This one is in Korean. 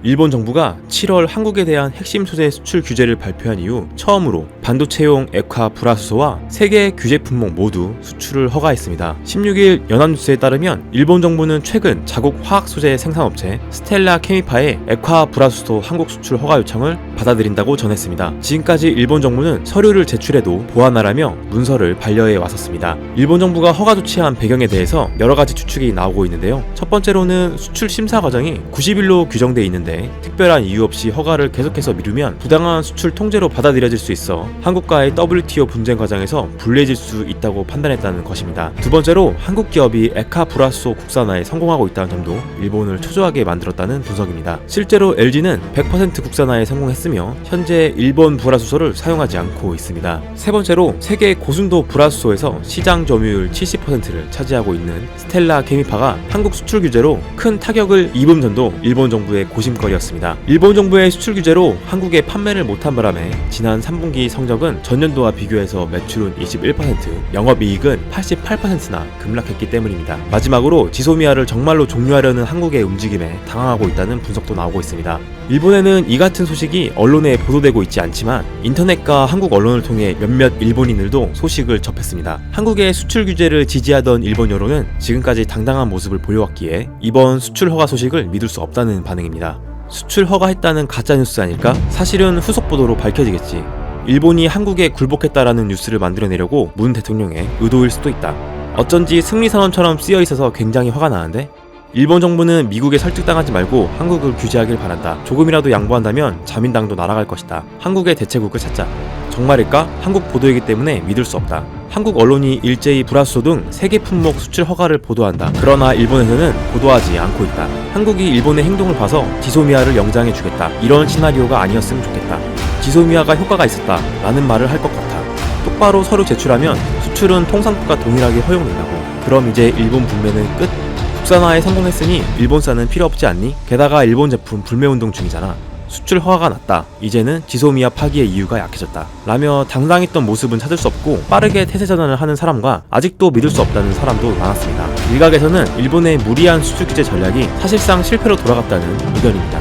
일본 정부가 7월 한국에 대한 핵심 소재 수출 규제를 발표한 이후 처음으로 반도체용 액화 불화수소와 3개의 규제 품목 모두 수출을 허가했습니다. 16일 연합뉴스에 따르면 일본 정부는 최근 자국 화학 소재 생산업체 스텔라 케미파의 액화 불화수소 한국 수출 허가 요청을 받아들인다고 전했습니다. 지금까지 일본 정부는 서류를 제출해도 보완하라며 문서를 반려해 왔었습니다. 일본 정부가 허가 조치한 배경에 대해서 여러 가지 추측이 나오고 있는데요. 첫 번째로는 수출 심사 과정이 90일로 규정돼 있는데 특별한 이유 없이 허가를 계속해서 미루면 부당한 수출 통제로 받아들여질 수 있어 한국과의 WTO 분쟁 과정에서 불리해질 수 있다고 판단했다는 것입니다. 두 번째로 한국 기업이 액화 불화수소 국산화에 성공하고 있다는 점도 일본을 초조하게 만들었다는 분석입니다. 실제로 LG는 100% 국산화에 성공했으며 현재 일본 불화수소를 사용하지 않고 있습니다. 세 번째로 세계 고순도 불화수소에서 시장 점유율 70%를 차지하고 있는 스텔라 케미파가 한국 수출 규제로 큰 타격을 입은 점도 일본 정부의 고심거리였습니다. 일본 정부의 수출 규제로 한국에 판매를 못한 바람에 지난 3분기 성적은 전년도와 비교해서 매출은 21%, 영업이익은 88%나 급락했기 때문입니다. 마지막으로 지소미아를 정말로 종료하려는 한국의 움직임에 당황하고 있다는 분석도 나오고 있습니다. 일본에는 이 같은 소식이 언론에 보도되고 있지 않지만 인터넷과 한국 언론을 통해 몇몇 일본인들도 소식을 접했습니다. 한국의 수출 규제를 지지하던 일본 여론은 지금까지 당당한 모습을 보여왔기에 이번 수출 허가 소식을 믿을 수 없다는 반응입니다. 수출 허가했다는 가짜뉴스 아닐까? 사실은 후속 보도로 밝혀지겠지. 일본이 한국에 굴복했다라는 뉴스를 만들어내려고 문 대통령의 의도일 수도 있다. 어쩐지 승리선언처럼 쓰여있어서 굉장히 화가 나는데? 일본 정부는 미국에 설득당하지 말고 한국을 규제하길 바란다. 조금이라도 양보한다면 자민당도 날아갈 것이다. 한국의 대체국을 찾자. 정말일까? 한국 보도이기 때문에 믿을 수 없다. 한국 언론이 일제히 불화수소 등 3개 품목 수출 허가를 보도한다. 그러나 일본에서는 보도하지 않고 있다. 한국이 일본의 행동을 봐서 지소미아를 영장해주겠다. 이런 시나리오가 아니었으면 좋겠다. 지소미아가 효과가 있었다 라는 말을 할 것 같아. 똑바로 서류 제출하면 수출은 통상국과 동일하게 허용된다고. 그럼 이제 일본 분매는 끝? 국산화에 성공했으니 일본산은 필요 없지 않니? 게다가 일본 제품 불매운동 중이잖아. 수출 허가가 났다. 이제는 지소미아 파기의 이유가 약해졌다. 라며 당당했던 모습은 찾을 수 없고 빠르게 태세 전환을 하는 사람과 아직도 믿을 수 없다는 사람도 많았습니다. 일각에서는 일본의 무리한 수출 규제 전략이 사실상 실패로 돌아갔다는 의견입니다.